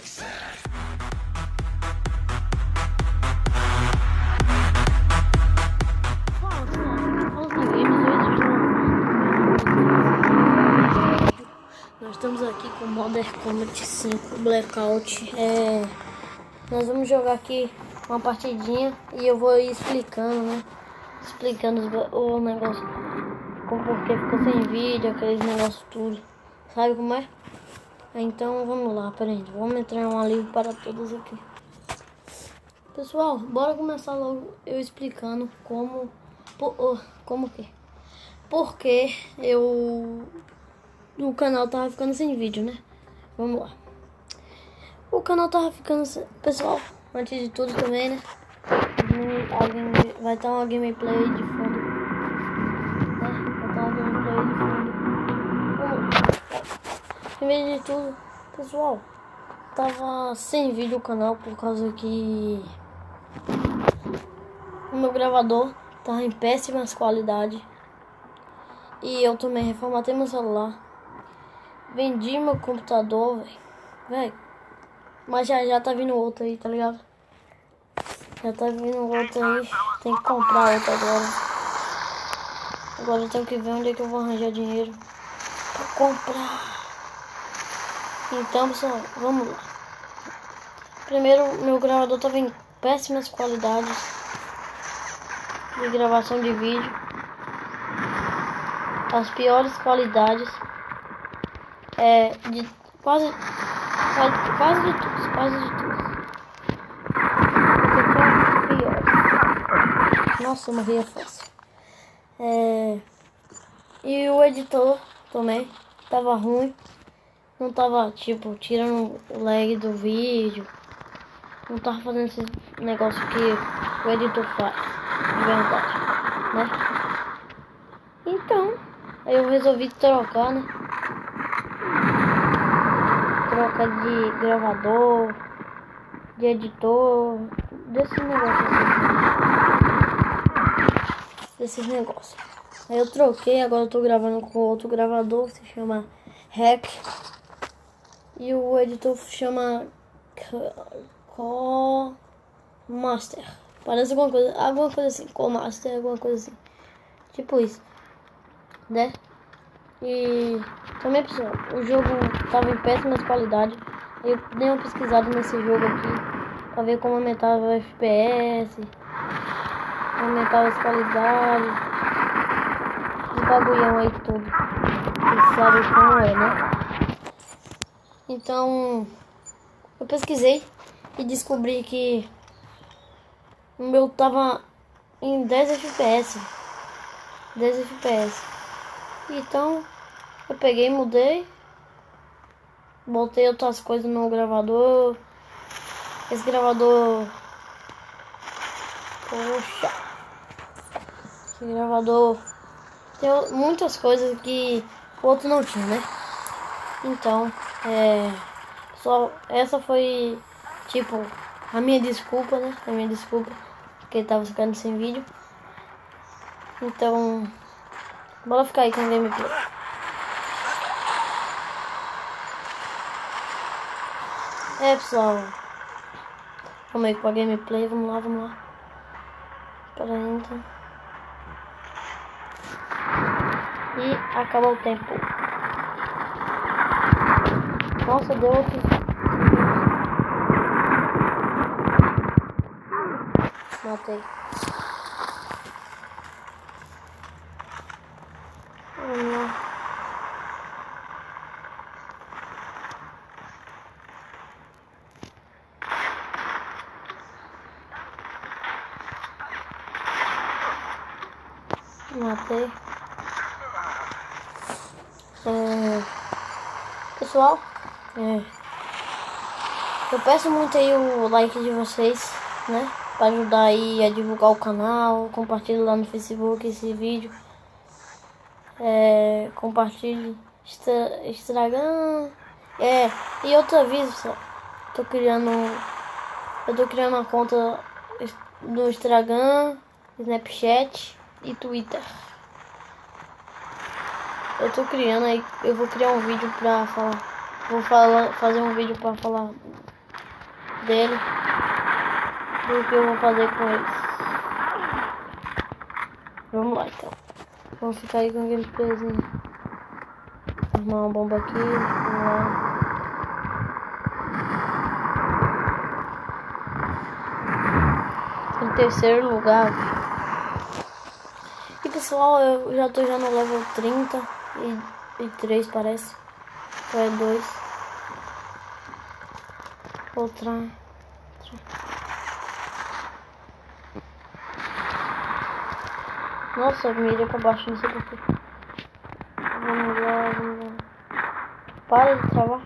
Nós estamos aqui com Modern Combat 5 Blackout. Nós vamos jogar aqui uma partidinha e eu vou ir explicando, né? Explicando o negócio, como porque ficou sem vídeo, aqueles negócios tudo. Sabe como é? Então vamos lá, peraí, vamos entrar em um alívio para todos aqui. Pessoal, bora começar logo eu explicando porque o canal tava ficando sem vídeo, né? Vamos lá. O canal tava ficando sem... Pessoal, antes de tudo também, né? Vai estar uma gameplay de fundo, né? Vai estar uma gameplay de fundo. Vamos lá. Primeiro de tudo, pessoal, tava sem vídeo o canal por causa que o meu gravador tava em péssimas qualidades. E eu também reformatei meu celular. Vendi meu computador, velho. Mas já tá vindo outro aí, tá ligado? Já tá vindo outro aí. Tem que comprar outro agora. Agora eu tenho que ver onde é que eu vou arranjar dinheiro pra comprar. Então, pessoal, vamos lá. Primeiro, meu gravador tava em péssimas qualidades de gravação de vídeo. As piores qualidades. De quase de tudo. Porque pior. Nossa, eu morria fácil. E o editor também tava ruim. Não tava, tipo, tirando o lag do vídeo. Não tava fazendo esse negócio que o editor faz, de verdade, né? Então, aí eu resolvi trocar, né? Troca de gravador, de editor, desses negócios. Aí eu troquei, agora eu tô gravando com outro gravador que se chama Rec. E o editor chama Master. Parece alguma coisa assim, Master, alguma coisa assim. Tipo isso, né? E também, pessoal, o jogo tava em péssimas qualidades. Eu dei uma pesquisada nesse jogo aqui pra ver como aumentava o FPS, aumentava as qualidades, os bagulhão aí tudo. Vocês sabem como é, né? Então, eu pesquisei e descobri que o meu tava em 10 FPS. 10 FPS. Então, eu peguei, mudei. Botei outras coisas no gravador. Esse gravador... Poxa. Esse gravador... Tem muitas coisas que o outro não tinha, né? Então, só essa foi, tipo, a minha desculpa, né? A minha desculpa, porque ele tava ficando sem vídeo. Então, bora ficar aí com a gameplay. Pessoal, vamos aí com a gameplay, vamos lá. Espera aí, então. E acabou o tempo. Nossa, deu outro. Matei. Vamos lá. Matei. Pessoal, eu peço muito aí o like de vocês, né? Pra ajudar aí a divulgar o canal. Compartilhe lá no Facebook esse vídeo. Compartilhe Instagram. E outro aviso, pessoal. Eu tô criando uma conta no Instagram, Snapchat e Twitter. Eu tô criando aí, eu vou criar um vídeo pra falar. Vou fazer um vídeo pra falar dele do que eu vou fazer com eles. Vamos lá então. Vamos ficar aí com aquele pezinho. Arrumar uma bomba aqui. Vamos lá. Em terceiro lugar. E pessoal, eu já tô no level 33 parece. Ou é 2. Outra. Nossa, eu mirei pra baixo, não sei porquê. Vamos lá. Para de travar.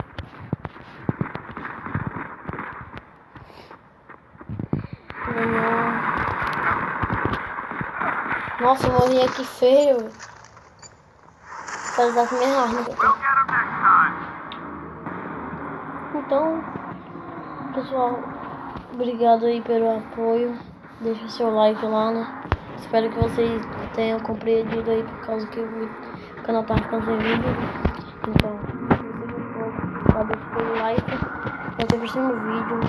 Vamos lá. Nossa, eu morri aqui feio. Pra usar com minha arma. Então, pessoal, obrigado aí pelo apoio. Deixa o seu like lá, né? Espero que vocês tenham compreendido aí por causa que o canal tá ficando sem vídeo. Então, se você gostou, deixa o like. Até o próximo vídeo.